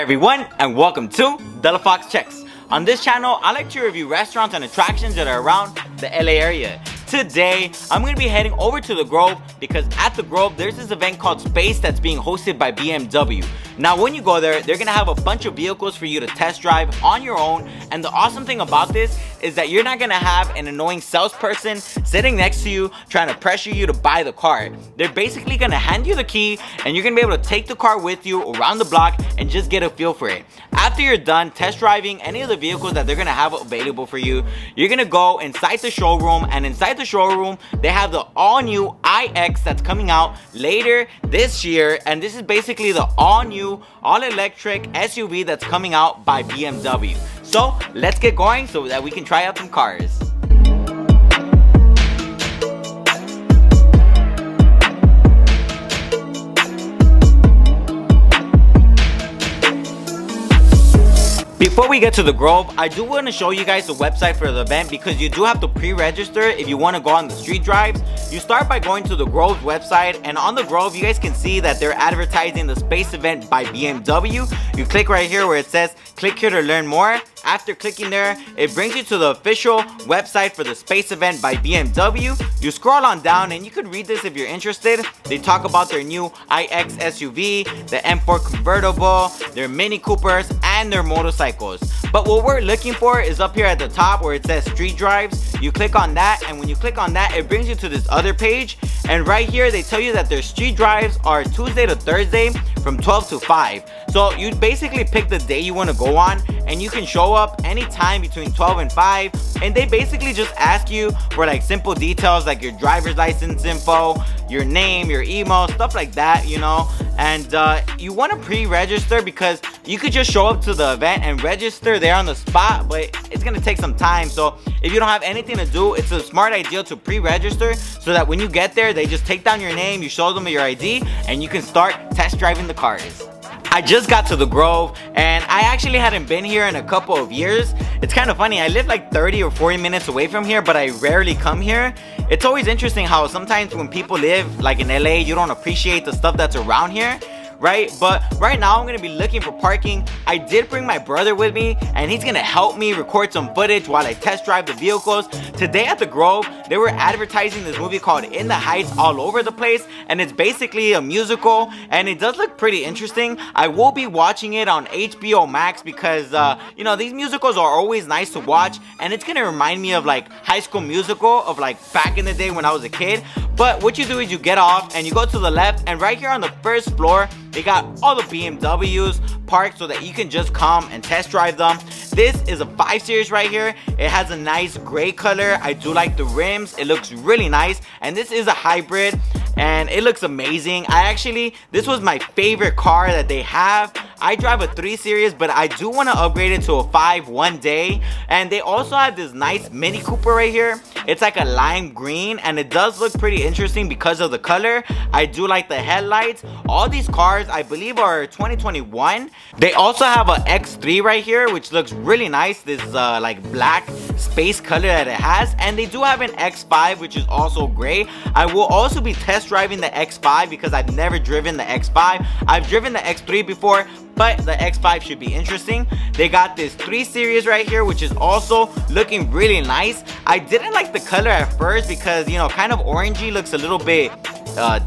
everyone, and welcome to The Fox Checks. On this channel, I like to review restaurants and attractions that are around the LA area. Today, I'm going to be heading over to the Grove because at the Grove, there's this event called Space that's being hosted by BMW. Now, when you go there, they're going to have a bunch of vehicles for you to test drive on your own. And the awesome thing about this is that you're not going to have an annoying salesperson sitting next to you trying to pressure you to buy the car. They're basically going to hand you the key and you're going to be able to take the car with you around the block and just get a feel for it. After you're done test driving any of the vehicles that they're going to have available for you, you're going to go inside the showroom, and inside the showroom they have the all-new iX that's coming out later this year, and this is basically the all-new all-electric SUV that's coming out by BMW. So let's get going so that we can try out some cars. Before we get to the Grove, I do want to show you guys the website for the event because you do have to pre-register if you want to go on the street drives. You start by going to the Grove's website, and on the Grove you guys can see that they're advertising the space event by BMW. You click right here where it says click here to learn more. After clicking there, it brings you to the official website for the space event by BMW. You scroll on down and you could read this if you're interested. They talk about their new iX SUV, the M4 convertible, their Mini Coopers, and their motorcycles. But what we're looking for is up here at the top where it says street drives. You click on that, and when you click on that, it brings you to this other page. And right here they tell you that their street drives are Tuesday to Thursday from 12 to 5. So you basically pick the day you want to go on, and you can show up anytime between 12 and 5, and they basically just ask you for like simple details like your driver's license info, your name, your email, stuff like that, you know. And you want to pre-register because you could just show up to the event and register there on the spot, but it's gonna take some time. So if you don't have anything to do, it's a smart idea to pre-register so that when you get there, they just take down your name, you show them your ID, and you can start test driving the cars. I just got to the Grove, and I actually hadn't been here in a couple of years. It's kind of funny, I live like 30 or 40 minutes away from here, but I rarely come here. It's always interesting how sometimes when people live like in LA, you don't appreciate the stuff that's around here, right? But right now I'm gonna be looking for parking. I did bring my brother with me, and he's gonna help me record some footage while I test drive the vehicles. Today at the Grove, they were advertising this movie called In the Heights all over the place, and it's basically a musical, and it does look pretty interesting. I will be watching it on HBO Max because you know, these musicals are always nice to watch, and it's gonna remind me of like High School Musical of like back in the day when I was a kid. But what you do is you get off and you go to the left, and right here on the first floor they got all the BMWs parked so that you can just come and test drive them. This is a 5 Series right here. It has a nice gray color. I do like the rims. It looks really nice, and this is a hybrid and it looks amazing. This was my favorite car that they have. I drive a 3 Series, but I do want to upgrade it to a 5 one day. And they also have this nice Mini Cooper right here. It's like a lime green, and it does look pretty interesting because of the color. I do like the headlights. All these cars I believe are 2021. They also have a X3 right here, which looks really nice. This like black space color that it has. And they do have an X5, which is also gray. I will also be test driving the X5 because I've never driven the X5. I've driven the X3 before, but the X5 should be interesting. They got this 3 Series right here, which is also looking really nice. I didn't like the color at first because, you know, kind of orangey, looks a little bit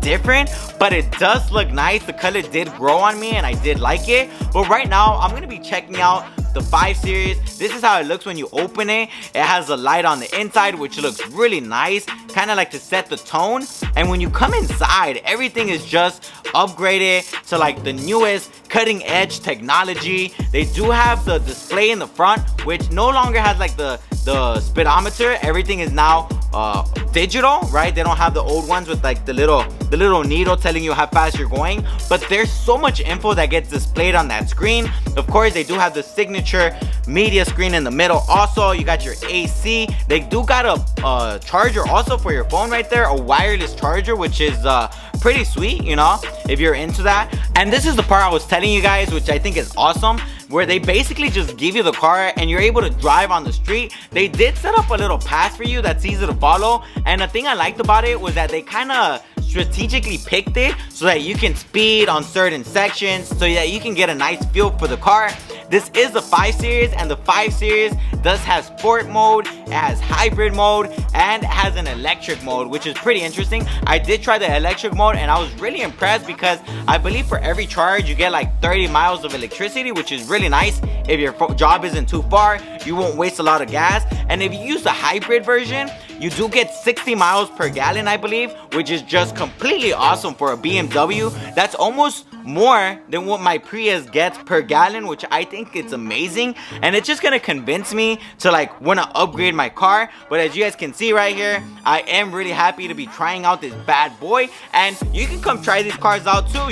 different, but it does look nice. The color did grow on me and I did like it. But right now I'm gonna be checking out the 5 Series. This is how it looks when you open it. It has a light on the inside, which looks really nice, kind of like to set the tone. And when you come inside, everything is just upgraded to like the newest cutting edge technology. They do have the display in the front, which no longer has like the speedometer. Everything is now digital, right? They don't have the old ones with like the little needle telling you how fast you're going, but there's so much info that gets displayed on that screen. Of course, they do have the signature media screen in the middle. Also, you got your AC. They do got a charger also for your phone right there, a wireless charger, which is pretty sweet, you know, if you're into that. And this is the part I was telling you guys, which I think is awesome, where they basically just give you the car and you're able to drive on the street. They did set up a little pass for you that's easy to follow, and the thing I liked about it was that they kind of strategically picked it so that you can speed on certain sections, so that you can get a nice feel for the car. This is the 5 Series, and the 5 Series does have sport mode, it has hybrid mode, and it has an electric mode, which is pretty interesting. I did try the electric mode and I was really impressed because I believe for every charge you get like 30 miles of electricity, which is really nice. If your job isn't too far, you won't waste a lot of gas. And if you use the hybrid version, you do get 60 miles per gallon, I believe, which is just completely awesome for a BMW. That's almost more than what my Prius gets per gallon, which I think it's amazing. And it's just gonna convince me to like wanna upgrade my car. But as you guys can see right here, I am really happy to be trying out this bad boy. And you can come try these cars out too.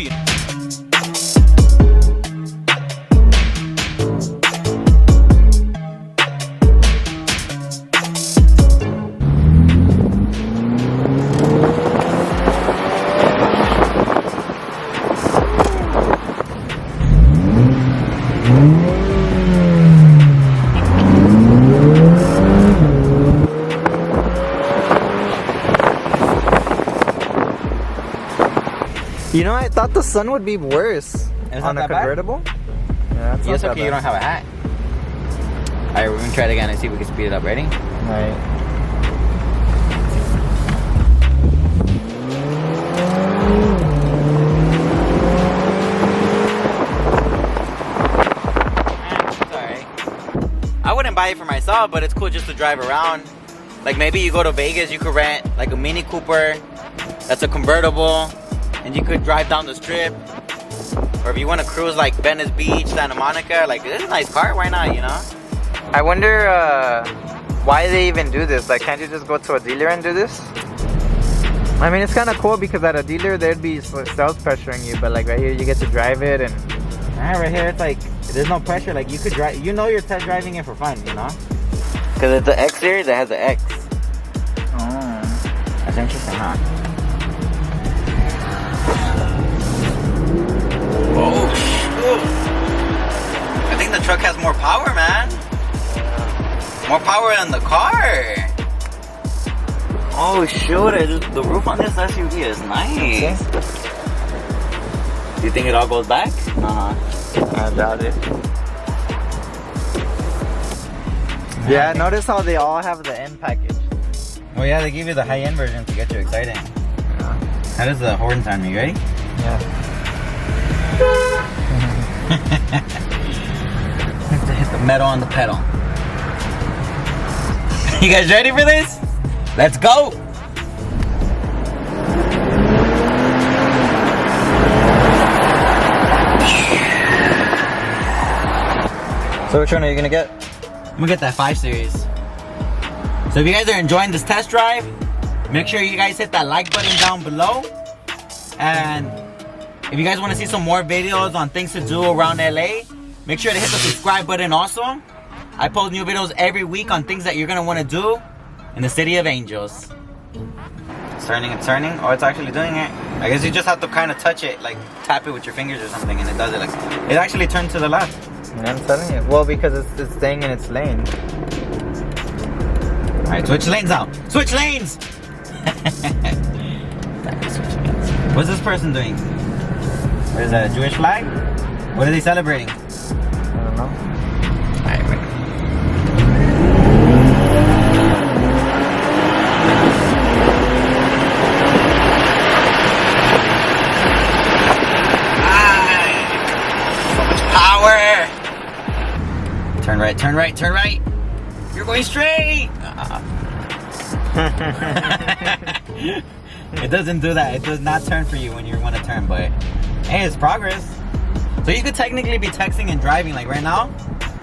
You know, I thought the sun would be worse on a convertible. Yeah, it's okay, you don't have a hat. Alright, we're gonna try it again and see if we can speed it up. Ready? Alright. It's alright. I wouldn't buy it for myself, but it's cool just to drive around. Like maybe you go to Vegas, you could rent like a Mini Cooper that's a convertible, and you could drive down the strip. Or if you want to cruise like Venice Beach, Santa Monica, like it's a nice car, why not, you know? I wonder why they even do this. Like, can't you just go to a dealer and do this? I mean, it's kind of cool because at a dealer there'd be sales pressuring you, but like right here you get to drive it. And right here it's like there's no pressure. Like you could drive, you know, you're test driving it for fun, you know? Because it's the X series that has the X. Oh, that's interesting, huh? Oh shoot! I think the truck has more power, man. More power than the car. Oh shoot! The roof on this SUV is nice. Do you think it all goes back? I doubt it. Yeah, notice how they all have the M package. Oh yeah, they give you the high-end version to get you excited. Yeah. How does the horn sound? You ready? Yeah. Hit the metal on the pedal. You guys ready for this? Let's go! So which one are you gonna get? I'm gonna get that 5 Series. So if you guys are enjoying this test drive, make sure you guys hit that like button down below. And if you guys want to see some more videos on things to do around LA, make sure to hit the subscribe button also. I post new videos every week on things that you're gonna want to do in the City of Angels. It's turning. Oh, it's actually doing it. I guess you just have to kind of touch it, like tap it with your fingers or something, and it does it. Like it actually turned to the left. Yeah, I'm telling you. Well, because it's staying in its lane. Alright, switch lanes out. Switch lanes! What's this person doing? What is that, a Jewish flag? What are they celebrating? I don't know. Alright, wait. So much power! Turn right, turn right, turn right! You're going straight! It doesn't do that. It does not turn for you when you want to turn, but hey, it's progress. So you could technically be texting and driving, like right now.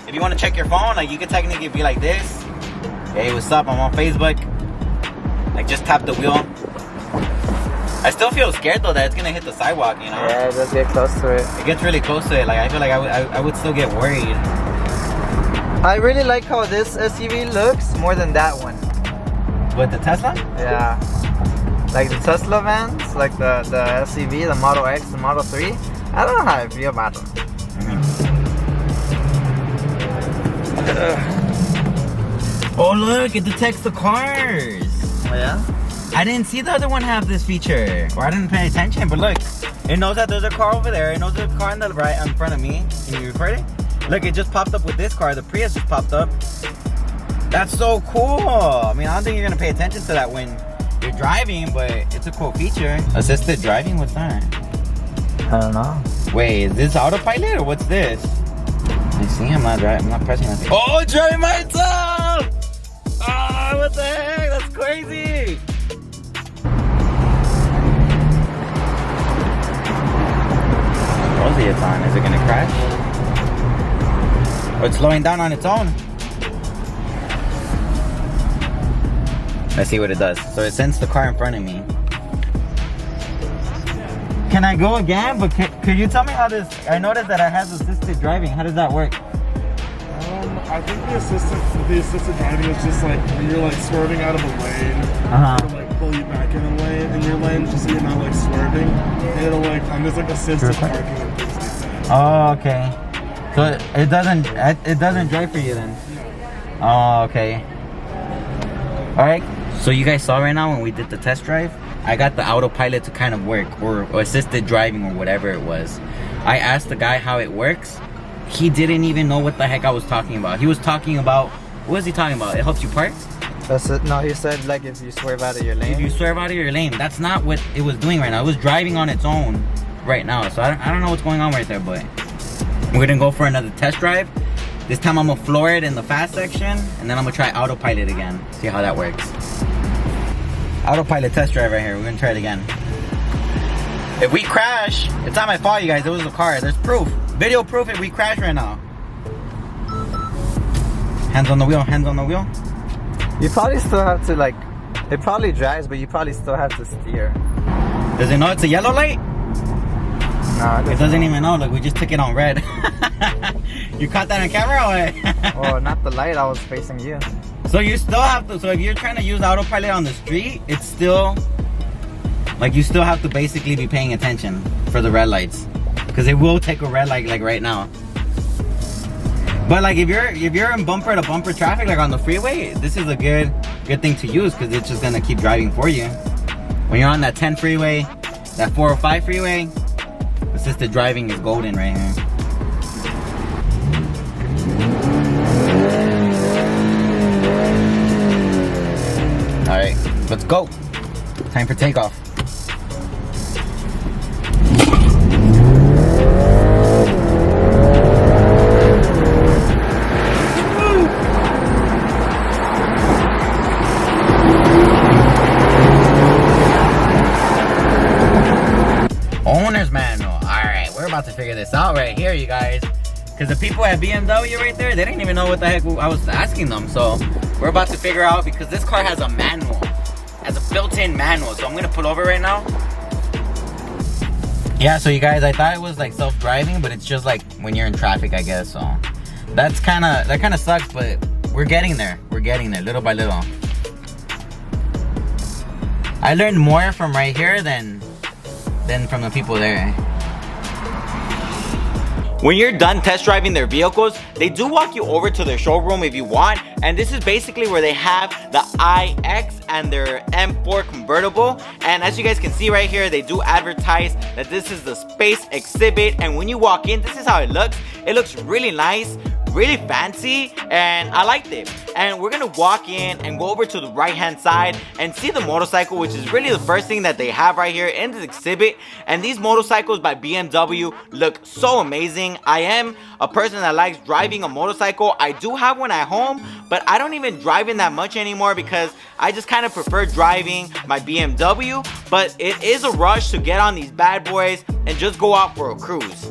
If you want to check your phone, like you could technically be like this. Hey, what's up? I'm on Facebook. Like just tap the wheel. I still feel scared though that it's gonna hit the sidewalk, you know? Yeah, it does get close to it. It gets really close to it. Like I feel like I would still get worried. I really like how this SUV looks more than that one. What, the Tesla? Yeah. Like the Tesla vans, like the SUV, the Model X, the Model 3. I don't know how I feel about them. Oh look, it detects the cars. Oh yeah? I didn't see the other one have this feature, or I didn't pay attention. But look, it knows that there's a car over there. It knows there's a car on the right in front of me. Can you record it? Look, it just popped up with this car. The Prius just popped up. That's so cool. I mean, I don't think you're gonna pay attention to that when you're driving, but it's a cool feature. Assisted driving, what's that? I don't know. Wait, is this autopilot or what's this? You see, I'm not driving. I'm not pressing anything. Oh, it's driving myself! Oh, what the heck? That's crazy. Rosie, it's on. Is it gonna crash? Oh, it's slowing down on its own. Let's see what it does. So it sends the car in front of me. Can I go again? But could you tell me how this? I noticed that it has assisted driving. How does that work? I think the assisted driving is just like when you're like swerving out of a lane, it'll like pull you back in a lane in your lane just so you're not like swerving. And it'll like there's like assisted parking and things like that. Oh, okay. So it doesn't drive for you then. Oh, okay. All right. So you guys saw right now when we did the test drive, I got the autopilot to kind of work, or assisted driving, or whatever it was. I asked the guy how it works. He didn't even know what the heck I was talking about. He was talking about, what was he talking about? It helps you park? That's it. No, he said like if you swerve out of your lane. If you swerve out of your lane. That's not what it was doing right now. It was driving on its own right now. So I don't know what's going on right there, but we're gonna go for another test drive. This time I'm gonna floor it in the fast section, and then I'm gonna try autopilot again. See how that works. Autopilot test drive right here. We're gonna try it again. If we crash, it's not my fault, you guys. It was the car. There's proof. Video proof if we crash right now. Hands on the wheel, hands on the wheel. You probably still have to like, it probably drives, but you probably still have to steer. Does it know it's a yellow light? No, it doesn't even know. Look, we just took it on red. You caught that on camera or what? Oh, not the light, I was facing you. So you still have to, so if you're trying to use autopilot on the street, it's still, like you still have to basically be paying attention for the red lights. Because it will take a red light like right now. But like if you're in bumper to bumper traffic like on the freeway, this is a good thing to use because it's just gonna keep driving for you. When you're on that 10 freeway, that 405 freeway, assisted driving is golden right here. Alright, let's go. Time for takeoff. Owner's manual. Alright, we're about to figure this out right here, you guys. Because the people at BMW right there, they didn't even know what the heck I was asking them. So we're about to figure out, because this car has a manual. Has a built-in manual. So I'm going to pull over right now. Yeah, so you guys, I thought it was like self-driving, but it's just like when you're in traffic, I guess. So that kind of sucks, but we're getting there. We're getting there little by little. I learned more from right here than from the people there. When you're done test driving their vehicles, they do walk you over to their showroom if you want, and this is basically where they have the iX and their M4 convertible. And as you guys can see right here, they do advertise that this is the space exhibit, and when you walk in, this is how it looks. It looks really nice, really fancy, and I liked it. And we're gonna walk in and go over to the right hand side and see the motorcycle, which is really the first thing that they have right here in this exhibit. And these motorcycles by BMW look so amazing. I am a person that likes driving a motorcycle. I do have one at home, but I don't even drive in that much anymore because I just kind of prefer driving my BMW. But it is a rush to get on these bad boys and just go out for a cruise.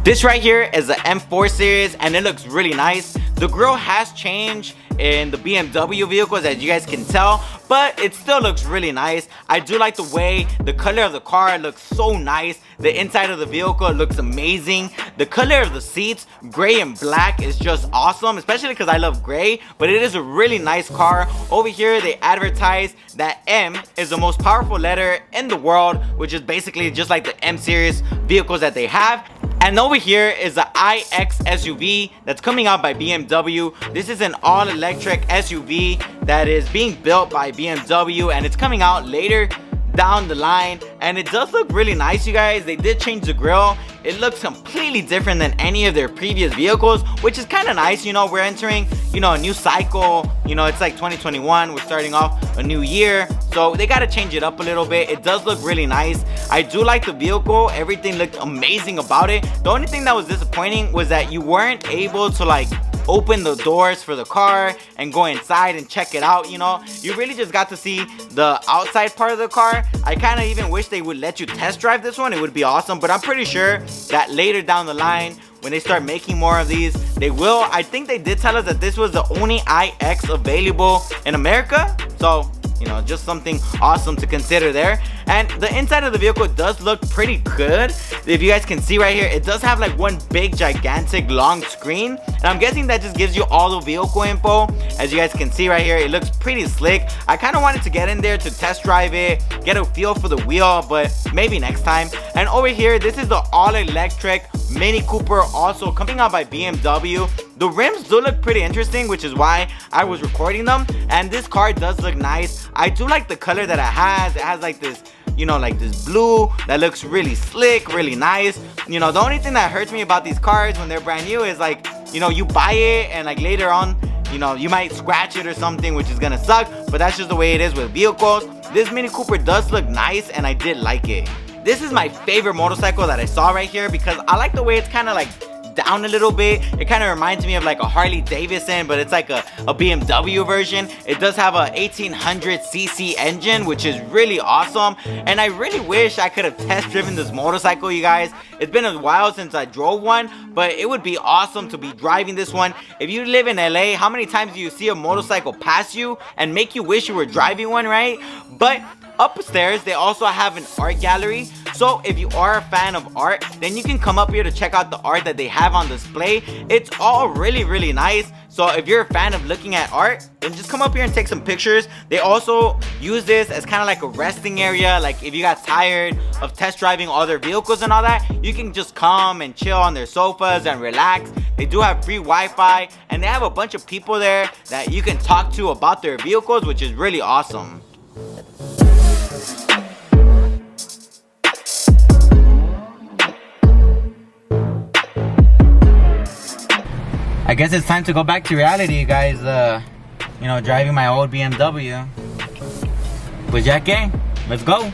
This right here is the M4 series, and it looks really nice. The grille has changed in the BMW vehicles, as you guys can tell, but it still looks really nice. I do like the way the color of the car looks so nice. The inside of the vehicle looks amazing. The color of the seats, gray and black, is just awesome, especially because I love gray, but it is a really nice car. Over here, they advertise that M is the most powerful letter in the world, which is basically just like the M series vehicles that they have. And over here is the iX SUV that's coming out by BMW. This is an all-electric SUV that is being built by BMW, and it's coming out later down the line, and it does look really nice, you guys. They did change the grille. It looks completely different than any of their previous vehicles, which is kind of nice. You know, we're entering, you know, a new cycle. You know, it's like 2021. We're starting off a new year, so they got to change it up a little bit. It does look really nice. I do like the vehicle. Everything looked amazing about it. The only thing that was disappointing was that you weren't able to like open the doors for the car and go inside and check it out. You know, you really just got to see the outside part of the car. I kind of even wish they would let you test drive this one. It would be awesome, but I'm pretty sure that later down the line, when they start making more of these, they will. I think they did tell us that this was the only iX available in America, so you know, just something awesome to consider there. And the inside of the vehicle does look pretty good. If you guys can see right here, it does have like one big gigantic long screen, and I'm guessing that just gives you all the vehicle info. As you guys can see right here, it looks pretty slick. I kind of wanted to get in there to test drive it, get a feel for the wheel, but maybe next time. And over here, this is the all-electric Mini Cooper, also coming out by BMW. The rims do look pretty interesting, which is why I was recording them, and this car does look nice. I do like the color that it has. It has like this, you know, like this blue that looks really slick, really nice. You know, the only thing that hurts me about these cars when they're brand new is like, you know, you buy it and like later on, you know, you might scratch it or something, which is gonna suck, but that's just the way it is with vehicles. This Mini Cooper does look nice, and I did like it. This is my favorite motorcycle that I saw right here because I like the way it's kind of like down a little bit. It kind of reminds me of like a Harley Davidson, but it's like a BMW version. It does have a 1800cc engine, which is really awesome, and I really wish I could have test driven this motorcycle, you guys. It's been a while since I drove one, but it would be awesome to be driving this one. If you live in LA, how many times do you see a motorcycle pass you and make you wish you were driving one, right? But upstairs, they also have an art gallery. So if you are a fan of art, then you can come up here to check out the art that they have on display. It's all really, really nice. So if you're a fan of looking at art, then just come up here and take some pictures. They also use this as kind of like a resting area. Like if you got tired of test driving all their vehicles and all that, you can just come and chill on their sofas and relax. They do have free Wi-Fi, and they have a bunch of people there that you can talk to about their vehicles, which is really awesome. I guess it's time to go back to reality, you guys. You know, driving my old BMW. Pues ya que, let's go.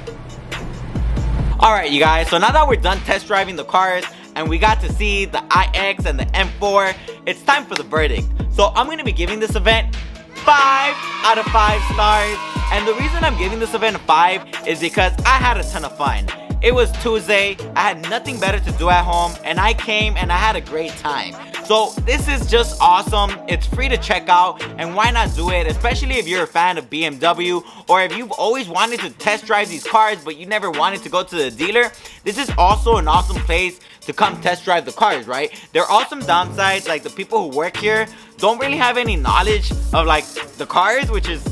Alright, you guys, so now that we're done test driving the cars and we got to see the iX and the M4, it's time for the verdict. So I'm going to be giving this event 5 out of 5 stars. And the reason I'm giving this event a 5 is because I had a ton of fun. It was Tuesday, I had nothing better to do at home, and I came and I had a great time. So this is just awesome. It's free to check out, and why not do it, especially if you're a fan of BMW, or if you've always wanted to test drive these cars but you never wanted to go to the dealer. This is also an awesome place to come test drive the cars, right? There are some downsides, like the people who work here don't really have any knowledge of like the cars, which is,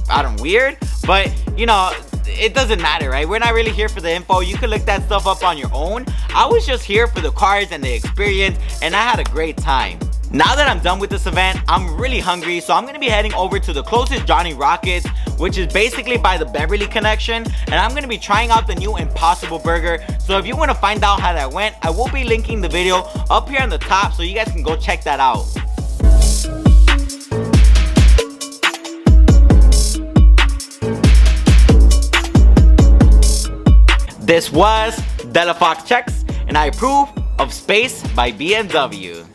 I don't know, weird, but you know, it doesn't matter, right? We're not really here for the info. You can look that stuff up on your own. I was just here for the cars and the experience, and I had a great time. Now that I'm done with this event, I'm really hungry, so I'm going to be heading over to the closest Johnny Rockets, which is basically by the Beverly Connection, and I'm going to be trying out the new Impossible Burger. So if you want to find out how that went, I will be linking the video up here on the top so you guys can go check that out. This was Della Fox Checks, and I approve of Space by BMW.